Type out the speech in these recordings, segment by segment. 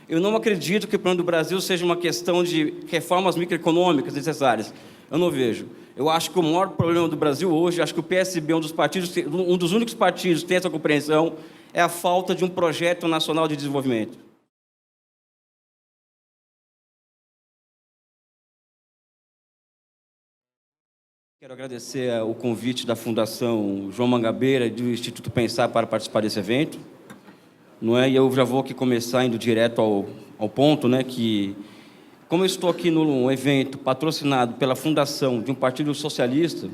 Eu não acredito que o plano do Brasil seja uma questão de reformas microeconômicas necessárias. Eu não vejo. Eu acho que o maior problema do Brasil hoje, acho que o PSB é um dos únicos partidos que tem essa compreensão, é a falta de um projeto nacional de desenvolvimento. Quero agradecer o convite da Fundação João Mangabeira e do Instituto Pensar para participar desse evento. Não é? E eu já vou aqui começar indo direto ao ponto, né, que, como eu estou aqui num evento patrocinado pela Fundação de um partido socialista,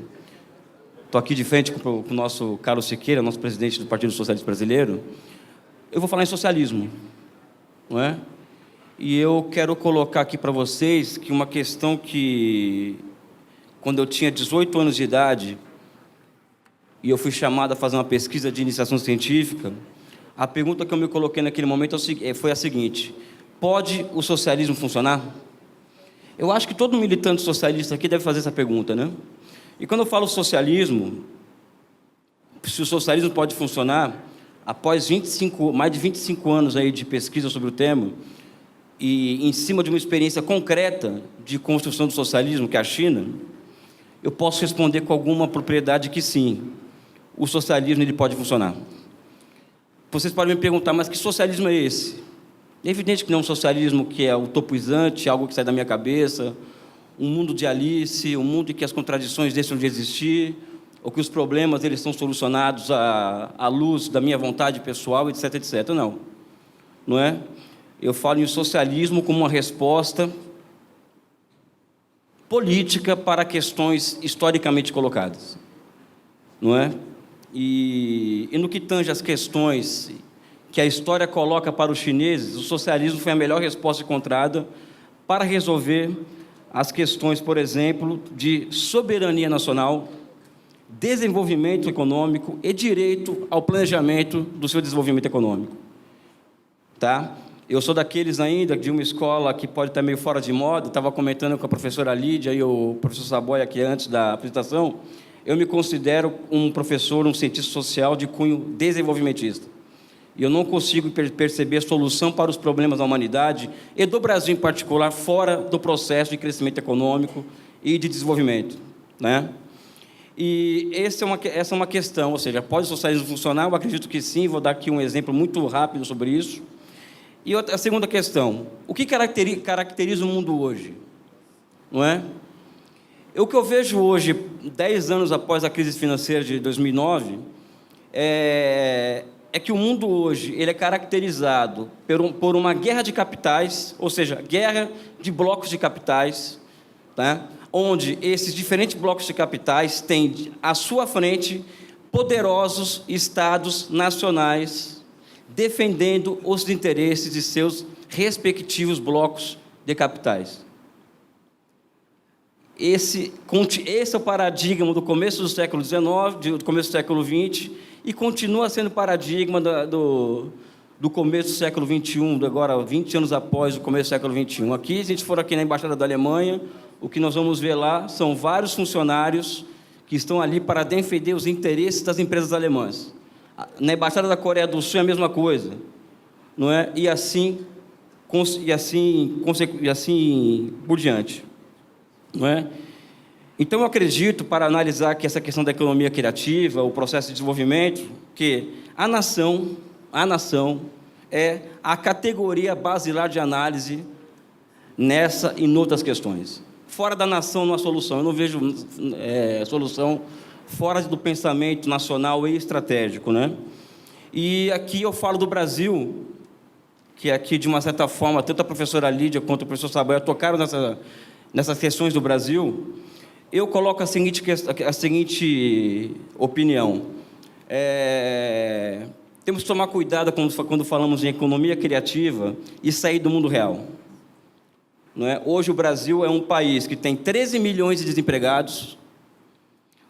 estou aqui de frente com o nosso Carlos Siqueira, nosso presidente do Partido Socialista Brasileiro, eu vou falar em socialismo, não é? E eu quero colocar aqui para vocês que uma questão que, quando eu tinha 18 anos de idade, e eu fui chamado a fazer uma pesquisa de iniciação científica, a pergunta que eu me coloquei naquele momento foi a seguinte: pode o socialismo funcionar? Eu acho que todo militante socialista aqui deve fazer essa pergunta, né? E quando eu falo socialismo, se o socialismo pode funcionar, após mais de 25 anos aí de pesquisa sobre o tema, e em cima de uma experiência concreta de construção do socialismo, que é a China, eu posso responder com alguma propriedade que sim, o socialismo ele pode funcionar. Vocês podem me perguntar, mas que socialismo é esse? É evidente que não é um socialismo que é utopizante, algo que sai da minha cabeça, um mundo de Alice, um mundo em que as contradições deixam de existir, ou que os problemas eles são solucionados à luz da minha vontade pessoal, etc, etc. Não é? Eu falo em socialismo como uma resposta política para questões historicamente colocadas, não é? E no que tange as questões que a história coloca para os chineses, o socialismo foi a melhor resposta encontrada para resolver as questões, por exemplo, de soberania nacional, desenvolvimento econômico e direito ao planejamento do seu desenvolvimento econômico. Tá? Eu sou daqueles ainda de uma escola que pode estar meio fora de moda, estava comentando com a professora Lídia e o professor Saboia aqui antes da apresentação. Eu me considero um professor, um cientista social de cunho desenvolvimentista. E eu não consigo perceber solução para os problemas da humanidade e do Brasil em particular fora do processo de crescimento econômico e de desenvolvimento, né? E essa é uma questão, ou seja, pode o socialismo funcionar? Eu acredito que sim, vou dar aqui um exemplo muito rápido sobre isso. E a segunda questão, o que caracteriza o mundo hoje? Não é? O que eu vejo hoje, 10 anos após a crise financeira de 2009, é que o mundo hoje ele é caracterizado por uma guerra de capitais, ou seja, guerra de blocos de capitais, tá? Onde esses diferentes blocos de capitais têm à sua frente poderosos estados nacionais defendendo os interesses de seus respectivos blocos de capitais. Esse é o paradigma do começo do século XIX, do começo do século XX, e continua sendo paradigma do começo do século XXI, agora 20 anos após o começo do século XXI. Aqui, se a gente for aqui na Embaixada da Alemanha, o que nós vamos ver lá são vários funcionários que estão ali para defender os interesses das empresas alemãs. Na Embaixada da Coreia do Sul é a mesma coisa, não é? E assim por diante. Não é? Então, eu acredito, para analisar aqui essa questão da economia criativa, o processo de desenvolvimento, que a nação é a categoria basilar de análise nessa e em outras questões. Fora da nação não há solução. Eu não vejo solução fora do pensamento nacional e estratégico, né? E aqui eu falo do Brasil, que aqui, de uma certa forma, tanto a professora Lídia quanto o professor Saboia tocaram nessas questões do Brasil. Eu coloco a seguinte opinião. Temos que tomar cuidado quando falamos em economia criativa e sair do mundo real. Não é? Hoje o Brasil é um país que tem 13 milhões de desempregados.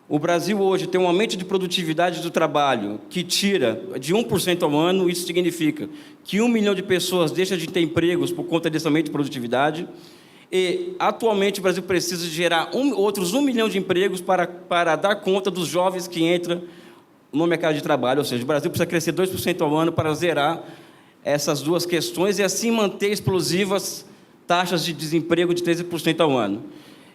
O Brasil hoje tem um aumento de produtividade do trabalho que tira de 1% ao ano. Isso significa que 1 milhão de pessoas deixam de ter empregos por conta desse aumento de produtividade. E, atualmente, o Brasil precisa gerar outros 1 milhão de empregos para dar conta dos jovens que entram no mercado de trabalho. Ou seja, o Brasil precisa crescer 2% ao ano para zerar essas duas questões e assim manter explosivas taxas de desemprego de 13% ao ano.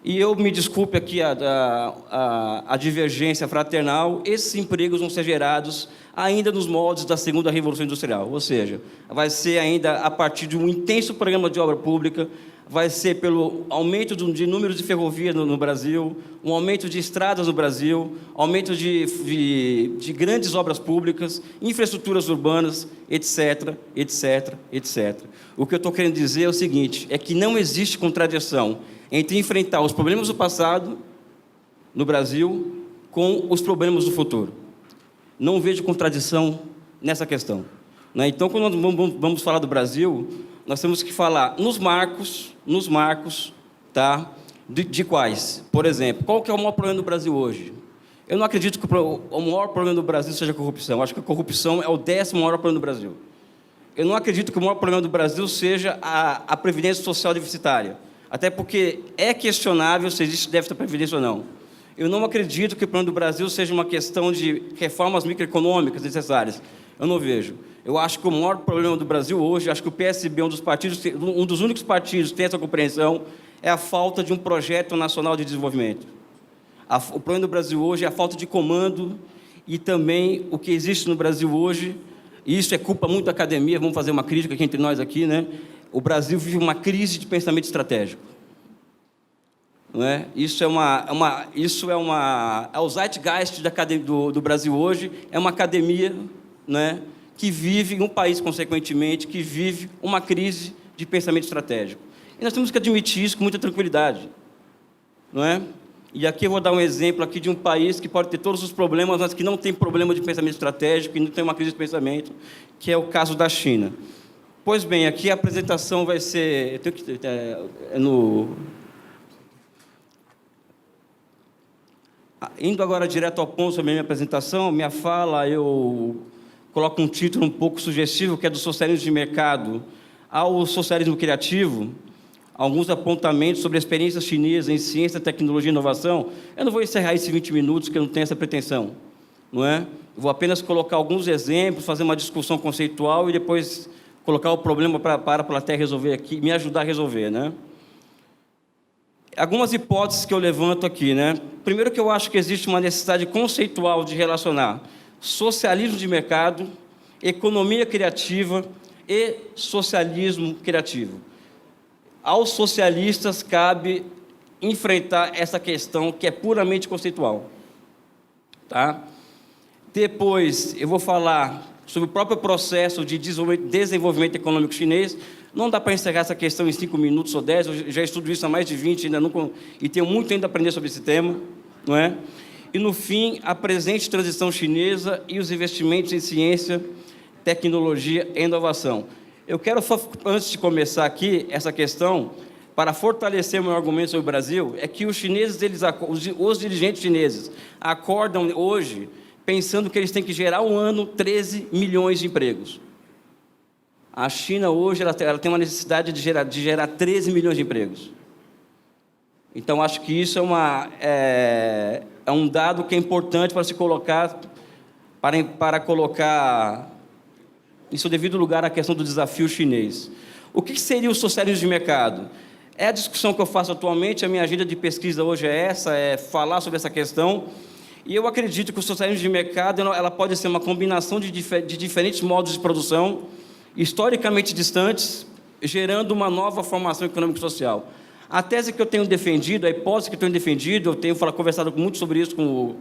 E eu me desculpe aqui a divergência fraternal, esses empregos vão ser gerados ainda nos moldes da segunda Revolução Industrial, ou seja, vai ser ainda a partir de um intenso programa de obra pública, vai ser pelo aumento de números de ferrovias no Brasil, um aumento de estradas no Brasil, aumento de grandes obras públicas, infraestruturas urbanas, etc., etc., etc. O que eu estou querendo dizer é o seguinte, é que não existe contradição entre enfrentar os problemas do passado no Brasil com os problemas do futuro. Não vejo contradição nessa questão. Então, quando nós vamos falar do Brasil, nós temos que falar nos marcos, tá? De quais? Por exemplo, qual que é o maior problema do Brasil hoje? Eu não acredito que o maior problema do Brasil seja a corrupção. Eu acho que a corrupção é o 10º maior problema do Brasil. Eu não acredito que o maior problema do Brasil seja a previdência social deficitária. Até porque é questionável se existe déficit da previdência ou não. Eu não acredito que o problema do Brasil seja uma questão de reformas microeconômicas necessárias. Eu não vejo. Eu acho que o maior problema do Brasil hoje, acho que o PSB é um dos únicos partidos que tem essa compreensão, é a falta de um projeto nacional de desenvolvimento. O problema do Brasil hoje é a falta de comando e também o que existe no Brasil hoje, e isso é culpa muito da academia, vamos fazer uma crítica aqui entre nós aqui, né? O Brasil vive uma crise de pensamento estratégico. Não é? Isso é o zeitgeist do Brasil hoje, é uma academia, né, que vive, um país, consequentemente, que vive uma crise de pensamento estratégico. E nós temos que admitir isso com muita tranquilidade. Não é? E aqui eu vou dar um exemplo aqui de um país que pode ter todos os problemas, mas que não tem problema de pensamento estratégico e não tem uma crise de pensamento, que é o caso da China. Pois bem, aqui a apresentação vai ser... Indo agora direto ao ponto sobre a minha apresentação, minha fala, eu coloco um título um pouco sugestivo, que é do socialismo de mercado ao socialismo criativo, alguns apontamentos sobre a experiência chinesa em ciência, tecnologia e inovação. Eu não vou encerrar esses 20 minutos, porque eu não tenho essa pretensão. Não é? Vou apenas colocar alguns exemplos, fazer uma discussão conceitual e depois colocar o problema para a plateia resolver aqui, me ajudar a resolver, né? Algumas hipóteses que eu levanto aqui, né? Primeiro, que eu acho que existe uma necessidade conceitual de relacionar socialismo de mercado, economia criativa e socialismo criativo. Aos socialistas cabe enfrentar essa questão que é puramente conceitual, tá? Depois, eu vou falar sobre o próprio processo de desenvolvimento econômico chinês. Não dá para encerrar essa questão em 5 minutos ou 10, eu já estudo isso há mais de 20, e tenho muito ainda a aprender sobre esse tema, não é? E, no fim, a presente transição chinesa e os investimentos em ciência, tecnologia e inovação. Eu quero, só, antes de começar aqui, essa questão, para fortalecer o meu argumento sobre o Brasil, é que os chineses, os dirigentes chineses, acordam hoje pensando que eles têm que gerar um ano 13 milhões de empregos. A China hoje ela tem uma necessidade de gerar 13 milhões de empregos. Então, acho que isso é um dado que é importante para se colocar, para colocar em seu devido lugar a questão do desafio chinês. O que seria o socialismo de mercado? É a discussão que eu faço atualmente, a minha agenda de pesquisa hoje é essa, é falar sobre essa questão. E eu acredito que o socialismo de mercado ela pode ser uma combinação de diferentes modos de produção, historicamente distantes, gerando uma nova formação econômico-social. A tese que eu tenho defendido, a hipótese que eu tenho defendido, eu tenho conversado muito sobre isso com o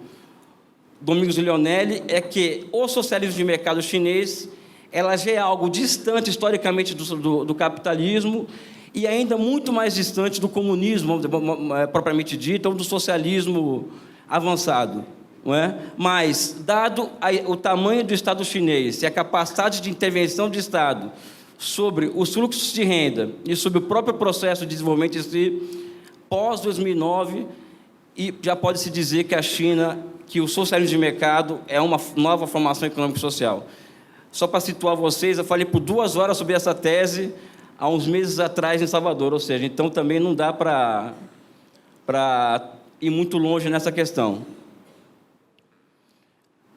Domingos Leonelli, é que o socialismo de mercado chinês ela já é algo distante historicamente do capitalismo e ainda muito mais distante do comunismo, propriamente dito, ou do socialismo avançado. Não é? Mas, dado o tamanho do Estado chinês e a capacidade de intervenção do Estado sobre os fluxos de renda e sobre o próprio processo de desenvolvimento em si, pós-2009, e já pode-se dizer que que o socialismo de mercado é uma nova formação econômica e social. Só para situar vocês, eu falei por 2 horas sobre essa tese há uns meses atrás em Salvador, ou seja, então também não dá para ir muito longe nessa questão.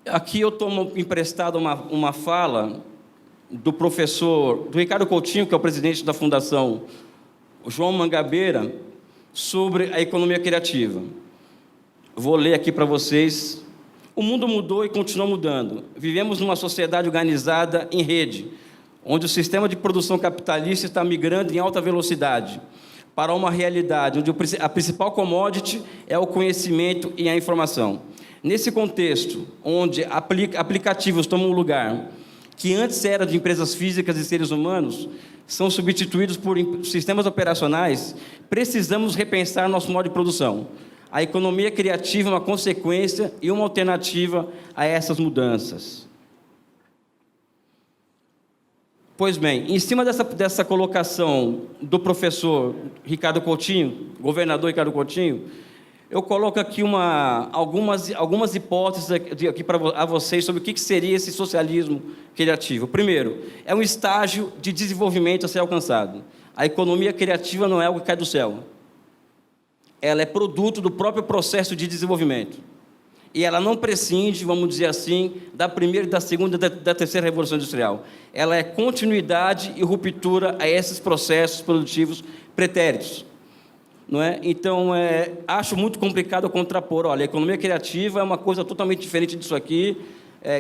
Aqui eu tomo emprestado uma fala do Ricardo Coutinho, que é o presidente da Fundação João Mangabeira, sobre a economia criativa. Vou ler aqui para vocês. O mundo mudou e continua mudando. Vivemos numa sociedade organizada em rede, onde o sistema de produção capitalista está migrando em alta velocidade para uma realidade onde a principal commodity é o conhecimento e a informação. Nesse contexto, onde aplicativos tomam um lugar que antes era de empresas físicas e seres humanos, são substituídos por sistemas operacionais, precisamos repensar nosso modo de produção. A economia criativa é uma consequência e uma alternativa a essas mudanças. Pois bem, em cima dessa colocação do professor Ricardo Coutinho, governador Ricardo Coutinho, eu coloco aqui algumas hipóteses aqui a vocês sobre o que seria esse socialismo criativo. Primeiro, é um estágio de desenvolvimento a ser alcançado. A economia criativa não é algo que cai do céu. Ela é produto do próprio processo de desenvolvimento. E ela não prescinde, vamos dizer assim, da primeira, da segunda e da terceira revolução industrial. Ela é continuidade e ruptura a esses processos produtivos pretéritos. Não é? Então, acho muito complicado contrapor. Olha, a economia criativa é uma coisa totalmente diferente disso aqui,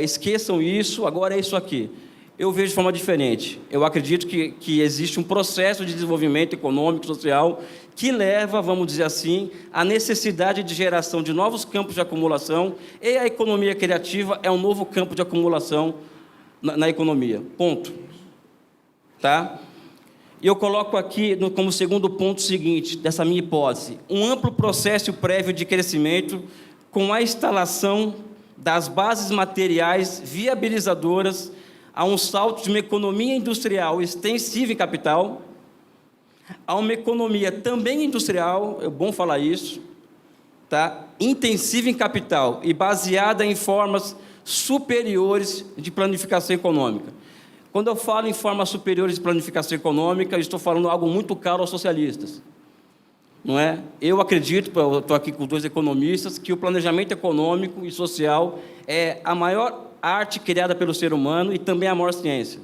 esqueçam isso, agora é isso aqui. Eu vejo de forma diferente. Eu acredito que existe um processo de desenvolvimento econômico, social, que leva, vamos dizer assim, à necessidade de geração de novos campos de acumulação, e a economia criativa é um novo campo de acumulação na economia. Ponto. Tá? E eu coloco aqui como segundo ponto o seguinte, dessa minha hipótese: um amplo processo prévio de crescimento com a instalação das bases materiais viabilizadoras a um salto de uma economia industrial extensiva em capital, a uma economia também industrial, é bom falar isso, tá? Intensiva em capital e baseada em formas superiores de planificação econômica. Quando eu falo em formas superiores de planificação econômica, eu estou falando algo muito caro aos socialistas. Não é? Eu acredito, eu estou aqui com 2 economistas, que o planejamento econômico e social é a maior arte criada pelo ser humano e também a maior ciência.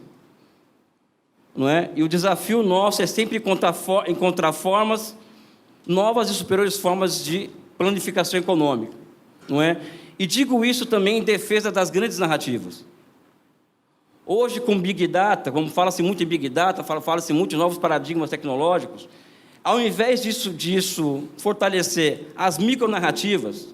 Não é? E o desafio nosso é sempre encontrar formas, novas e superiores formas de planificação econômica. Não é? E digo isso também em defesa das grandes narrativas. Hoje, com Big Data, como fala-se muito em Big Data, fala-se muito em novos paradigmas tecnológicos, ao invés disso fortalecer as micronarrativas,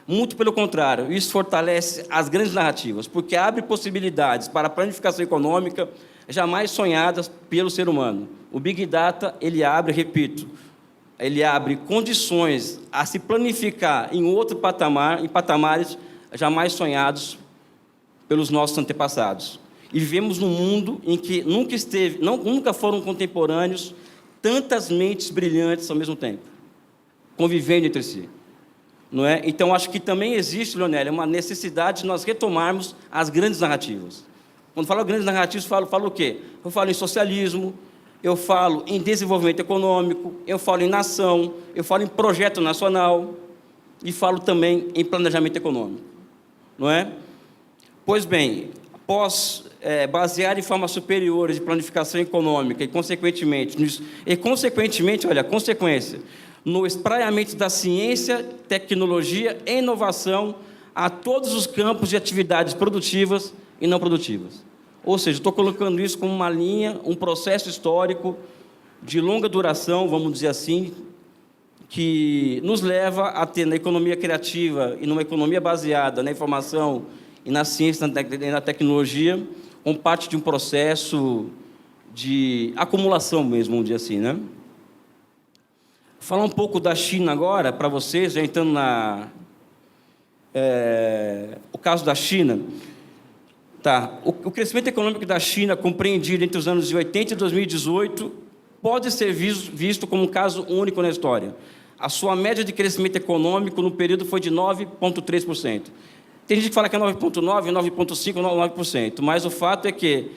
muito pelo contrário, isso fortalece as grandes narrativas, porque abre possibilidades para a planificação econômica jamais sonhadas pelo ser humano. O Big Data, ele abre, repito, ele abre condições a se planificar em outro patamar, em patamares jamais sonhados pelos nossos antepassados. E vivemos num mundo em que nunca foram contemporâneos tantas mentes brilhantes ao mesmo tempo, convivendo entre si. Não é? Então, acho que também existe, Leonel, uma necessidade de nós retomarmos as grandes narrativas. Quando falo grandes narrativas, falo o quê? Eu falo em socialismo, eu falo em desenvolvimento econômico, eu falo em nação, eu falo em projeto nacional e falo também em planejamento econômico. Não é? Pois bem, após basear em formas superiores de planificação econômica e, consequentemente, no espraiamento da ciência, tecnologia e inovação a todos os campos de atividades produtivas e não produtivas. Ou seja, estou colocando isso como uma linha, um processo histórico de longa duração, vamos dizer assim, que nos leva a ter na economia criativa e numa economia baseada na informação e na ciência e na tecnologia, como parte de um processo de acumulação mesmo, vamos dizer assim, né? Falar um pouco da China agora, para vocês, já entrando o caso da China. Tá. O crescimento econômico da China, compreendido entre os anos de 80 e 2018, pode ser visto como um caso único na história. A sua média de crescimento econômico no período foi de 9,3%. Tem gente que fala que é 9,9%, 9,5%, 9%, mas o fato é que,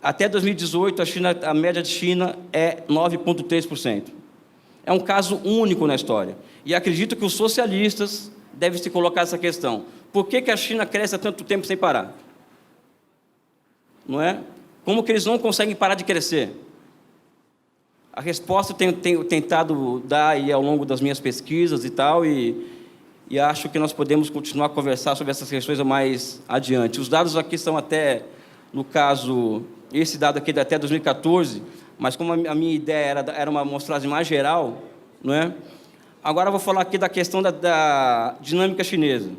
até 2018, a média de China é 9,3%. É um caso único na história. E acredito que os socialistas devem se colocar essa questão. Por que a China cresce há tanto tempo sem parar? Não é? Como que eles não conseguem parar de crescer? A resposta eu tenho tentado dar aí ao longo das minhas pesquisas e tal, e acho que nós podemos continuar a conversar sobre essas questões mais adiante. Os dados aqui são até, no caso, esse dado aqui é até 2014, mas como a minha ideia era uma amostragem mais geral, não é? Agora eu vou falar aqui da questão da dinâmica chinesa.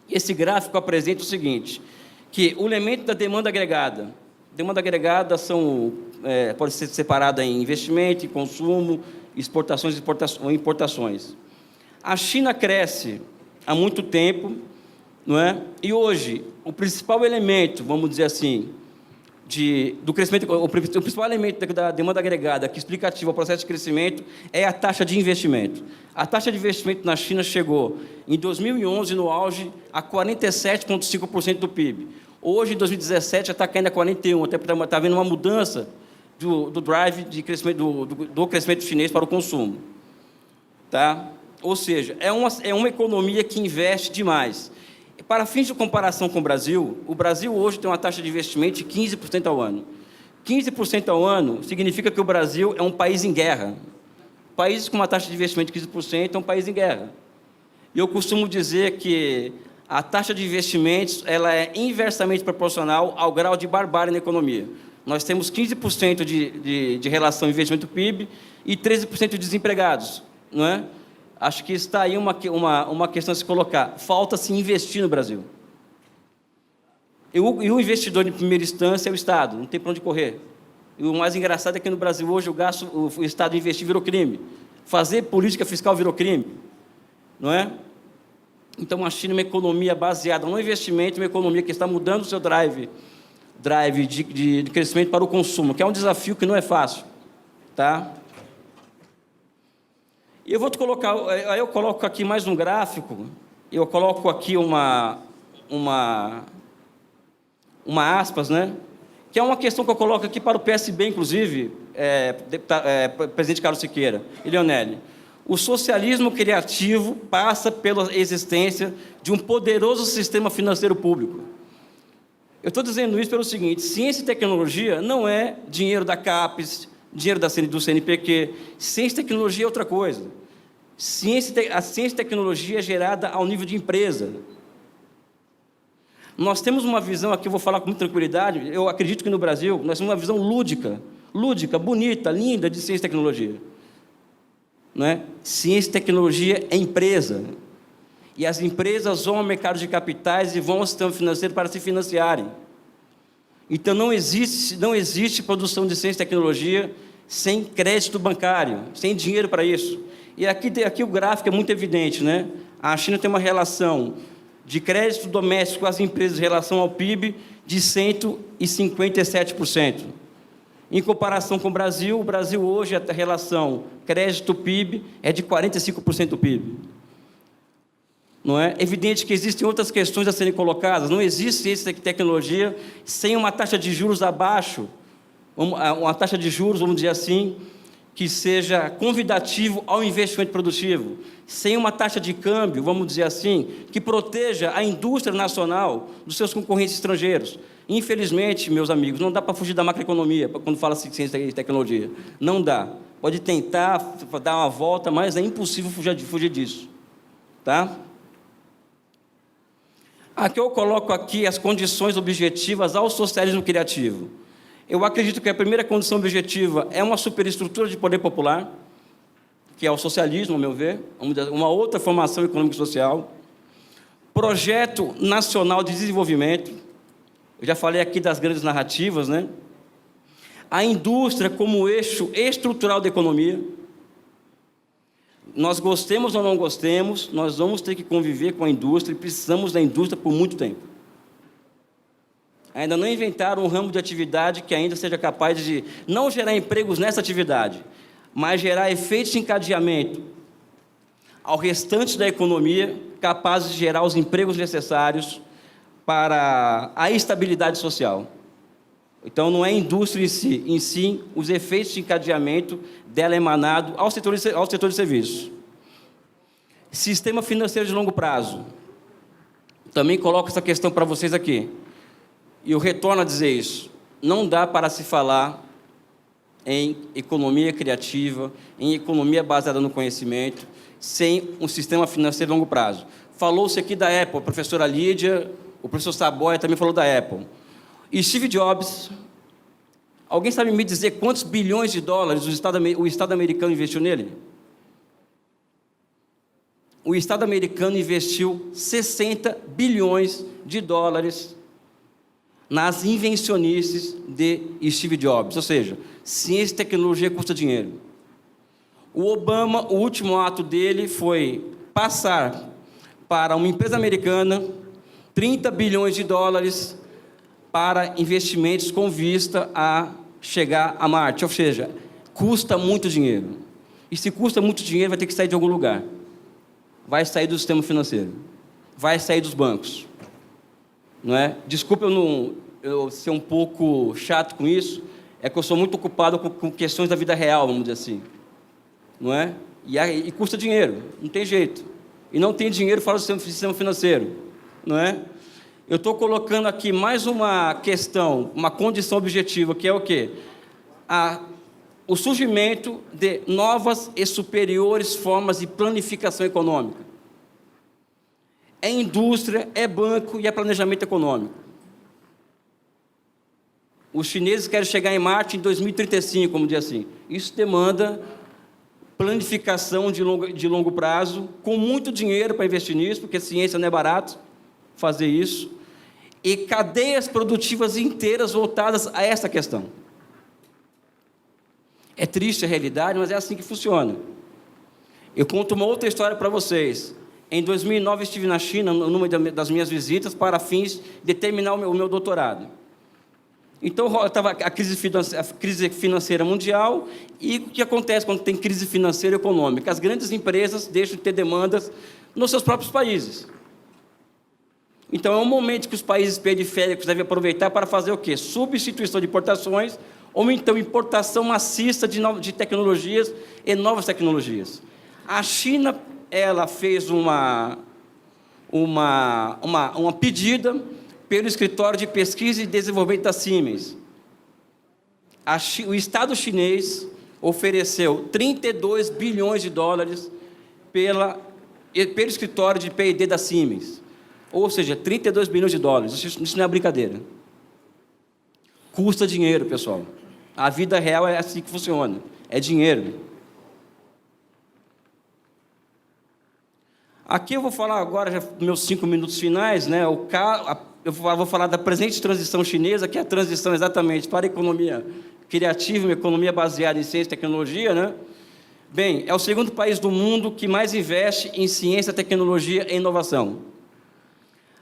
Esse gráfico apresenta o seguinte, que o elemento da demanda agregada pode ser separada em investimento, em consumo, exportações ou importações. A China cresce há muito tempo, não é? E hoje, o principal elemento, vamos dizer assim, do crescimento, o principal elemento da demanda agregada que explicativa ao processo de crescimento é a taxa de investimento. A taxa de investimento na China chegou, em 2011, no auge, a 47,5% do PIB. Hoje, em 2017, já está caindo a 41%, até porque está havendo uma mudança do drive de crescimento, do crescimento chinês para o consumo. Tá? Ou seja, é uma economia que investe demais. Para fins de comparação com o Brasil hoje tem uma taxa de investimento de 15% ao ano. 15% ao ano significa que o Brasil é um país em guerra. Países com uma taxa de investimento de 15% é um país em guerra. E eu costumo dizer que a taxa de investimentos ela é inversamente proporcional ao grau de barbárie na economia. Nós temos 15% de relação investimento-PIB e 13% de desempregados, não é? Acho que está aí uma questão a se colocar. Falta-se investir no Brasil. E o investidor, em primeira instância, é o Estado, não tem para onde correr. E o mais engraçado é que no Brasil, hoje, o Estado investir virou crime. Fazer política fiscal virou crime. Não é? Então, a China é uma economia baseada no investimento, uma economia que está mudando o seu drive de crescimento para o consumo, que é um desafio que não é fácil. Tá? E eu vou te colocar, aí eu coloco aqui mais um gráfico, eu coloco aqui uma aspas, né? Que é uma questão que eu coloco aqui para o PSB, inclusive, presidente Carlos Siqueira e Leonelli. O socialismo criativo passa pela existência de um poderoso sistema financeiro público. Eu estou dizendo isso pelo seguinte, ciência e tecnologia não é dinheiro da CAPES, dinheiro do CNPq, ciência e tecnologia é outra coisa. A ciência e tecnologia é gerada ao nível de empresa. Nós temos uma visão, aqui eu vou falar com muita tranquilidade, eu acredito que no Brasil nós temos uma visão lúdica, bonita, linda de ciência e tecnologia. Não é? Ciência e tecnologia é empresa. E as empresas vão ao mercado de capitais e vão ao sistema financeiro para se financiarem. Então, não existe produção de ciência e tecnologia sem crédito bancário, sem dinheiro para isso. E aqui o gráfico é muito evidente, né? A China tem uma relação de crédito doméstico com as empresas em relação ao PIB de 157%. Em comparação com o Brasil hoje, a relação crédito-PIB é de 45% do PIB. Não é evidente que existem outras questões a serem colocadas. Não existe ciência e tecnologia sem uma taxa de juros abaixo, uma taxa de juros, vamos dizer assim, que seja convidativo ao investimento produtivo, sem uma taxa de câmbio, vamos dizer assim, que proteja a indústria nacional dos seus concorrentes estrangeiros. Infelizmente, meus amigos, não dá para fugir da macroeconomia quando fala-se de ciência e tecnologia. Não dá. Pode tentar dar uma volta, mas é impossível fugir disso. Tá? Aqui eu coloco as condições objetivas ao socialismo criativo. Eu acredito que a primeira condição objetiva é uma superestrutura de poder popular, que é o socialismo, ao meu ver, uma outra formação econômica e social. Projeto nacional de desenvolvimento. Eu já falei aqui das grandes narrativas, né? A indústria como eixo estrutural da economia. Nós gostemos ou não gostemos, nós vamos ter que conviver com a indústria e precisamos da indústria por muito tempo. Ainda não inventaram um ramo de atividade que ainda seja capaz de não gerar empregos nessa atividade, mas gerar efeitos de encadeamento ao restante da economia, capazes de gerar os empregos necessários para a estabilidade social. Então, não é a indústria em si, os efeitos de encadeamento dela emanado ao setor de serviços. Sistema financeiro de longo prazo. Também coloco essa questão para vocês aqui. E eu retorno a dizer isso. não dá para se falar em economia criativa, em economia baseada no conhecimento, sem um sistema financeiro a longo prazo. Falou-se aqui da Apple, a professora Lídia, o professor Saboia também falou da Apple. E Steve Jobs, alguém sabe me dizer quantos bilhões de dólares o Estado americano investiu nele? O Estado americano investiu 60 bilhões de dólares nas invencionices de Steve Jobs, ou seja, ciência e tecnologia custa dinheiro. O Obama, o último ato dele foi passar para uma empresa americana 30 bilhões de dólares para investimentos com vista a chegar a Marte, ou seja, custa muito dinheiro. E se custa muito dinheiro, vai ter que sair de algum lugar. Vai sair do sistema financeiro, vai sair dos bancos. Não é? Desculpa eu ser um pouco chato com isso, é que eu sou muito ocupado com questões da vida real, vamos dizer assim. Não é? E custa dinheiro, não tem jeito. E não tem dinheiro fora do sistema financeiro. Não é? Eu estou colocando aqui mais uma questão, uma condição objetiva, que é o quê? O surgimento de novas e superiores formas de planificação econômica. É indústria, é banco e é planejamento econômico. Os chineses querem chegar em Marte em 2035, como diz assim. Isso demanda planificação de longo prazo, com muito dinheiro para investir nisso, porque ciência não é barato fazer isso, e cadeias produtivas inteiras voltadas a essa questão. É triste a realidade, mas é assim que funciona. Eu conto uma outra história para vocês. Em 2009, estive na China, numa das minhas visitas, para fins de terminar o meu doutorado. Então, estava a crise financeira mundial, e o que acontece quando tem crise financeira e econômica? As grandes empresas deixam de ter demandas nos seus próprios países. Então, é um momento que os países periféricos devem aproveitar para fazer o quê? Substituição de importações, ou então importação maciça de tecnologias e novas tecnologias. A China, ela fez uma pedida pelo Escritório de Pesquisa e Desenvolvimento da Siemens. O Estado chinês ofereceu 32 bilhões de dólares pelo Escritório de P&D da Siemens. Ou seja, 32 bilhões de dólares. Isso não é brincadeira. Custa dinheiro, pessoal. A vida real é assim que funciona. É dinheiro. Aqui eu vou falar agora, já meus 5 minutos finais, né? Eu vou falar da presente transição chinesa, que é a transição exatamente para a economia criativa, uma economia baseada em ciência e tecnologia, né? Bem, é o segundo país do mundo que mais investe em ciência, tecnologia e inovação.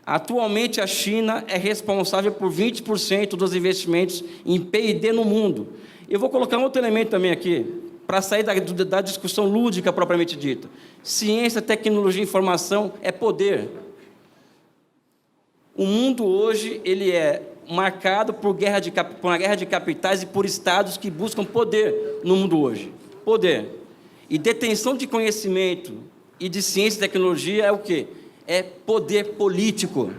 Atualmente, a China é responsável por 20% dos investimentos em P&D no mundo. Eu vou colocar um outro elemento também aqui, para sair da discussão lúdica propriamente dita. Ciência, tecnologia e informação é poder. O mundo hoje ele é marcado por uma guerra de capitais e por estados que buscam poder no mundo hoje. Poder. E detenção de conhecimento e de ciência e tecnologia é o quê? É poder político.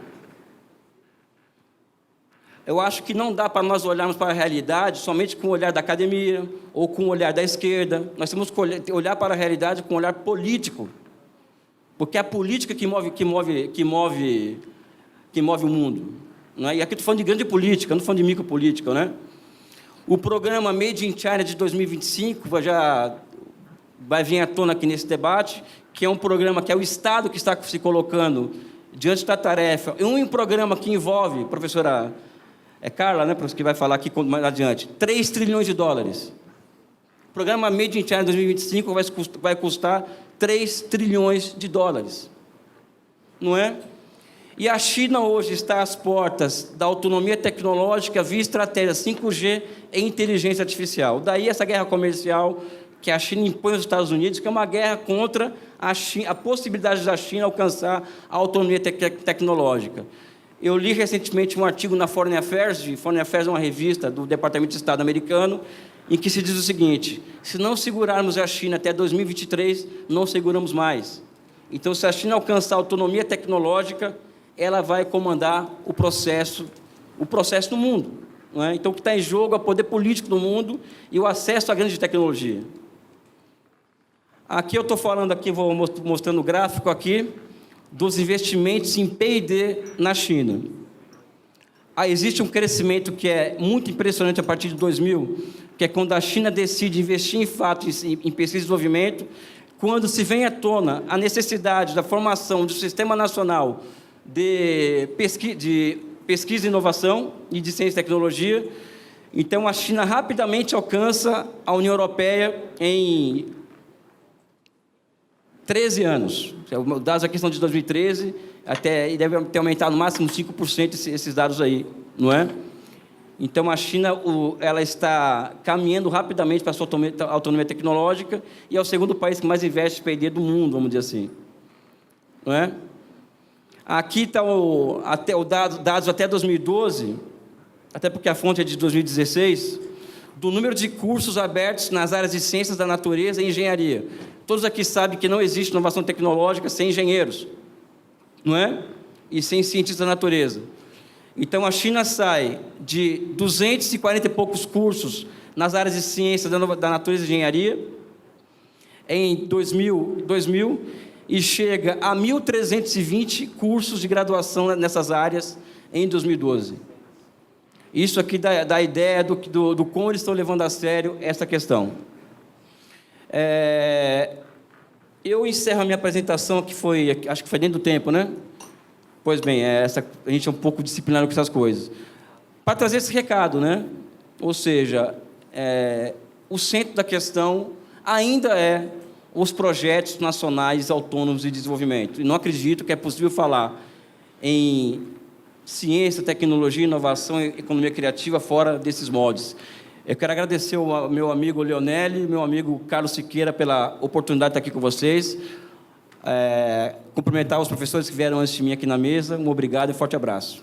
Eu acho que não dá para nós olharmos para a realidade somente com o olhar da academia ou com o olhar da esquerda. Nós temos que olhar para a realidade com o olhar político. Porque é a política que move o mundo. Não é? E aqui estou falando de grande política, não estou falando de micropolítica, né? O programa Made in China de 2025 já vai vir à tona aqui nesse debate, que é um programa que é o Estado que está se colocando diante da tarefa. E um programa que envolve, professora Carla, né, que vai falar aqui mais adiante, 3 trilhões de dólares. O programa Made in China 2025 vai custar 3 trilhões de dólares. Não é? E a China hoje está às portas da autonomia tecnológica via estratégia 5G e inteligência artificial. Daí essa guerra comercial que a China impõe aos Estados Unidos, que é uma guerra contra a possibilidade da China alcançar a autonomia tecnológica. Eu li recentemente um artigo na Foreign Affairs, Foreign Affairs é uma revista do Departamento de Estado americano, em que se diz o seguinte: se não segurarmos a China até 2023, não seguramos mais. Então, se a China alcançar a autonomia tecnológica, ela vai comandar o processo no mundo. não é? Então, o que está em jogo é o poder político do mundo e o acesso à grande tecnologia. Aqui eu estou falando, aqui, vou mostrando o gráfico aqui, dos investimentos em P&D na China. Existe um crescimento que é muito impressionante a partir de 2000, que é quando a China decide investir em fato em pesquisa e desenvolvimento, quando se vem à tona a necessidade da formação de um sistema nacional de pesquisa e inovação e de ciência e tecnologia. Então, a China rapidamente alcança a União Europeia em 13 anos. Os dados aqui são de 2013, e deve ter aumentado no máximo 5% esses dados aí, não é? Então, a China ela está caminhando rapidamente para a sua autonomia tecnológica e é o segundo país que mais investe em P&D do mundo, vamos dizer assim. Não é? Aqui está dados até 2012, até porque a fonte é de 2016, do número de cursos abertos nas áreas de ciências da natureza e engenharia. Todos aqui sabem que não existe inovação tecnológica sem engenheiros, não é? E sem cientistas da natureza. Então, a China sai de 240 e poucos cursos nas áreas de ciência da natureza e engenharia em 2000 e chega a 1.320 cursos de graduação nessas áreas em 2012. Isso aqui dá a ideia do como eles estão levando a sério essa questão. Eu encerro a minha apresentação, acho que foi dentro do tempo, né? Pois bem, a gente é um pouco disciplinado com essas coisas. Para trazer esse recado, né? Ou seja, o centro da questão ainda é os projetos nacionais autônomos de desenvolvimento. E não acredito que é possível falar em ciência, tecnologia, inovação e economia criativa fora desses moldes. Eu quero agradecer ao meu amigo Leonelli e meu amigo Carlos Siqueira pela oportunidade de estar aqui com vocês. Cumprimentar os professores que vieram antes de mim aqui na mesa. Um obrigado e forte abraço.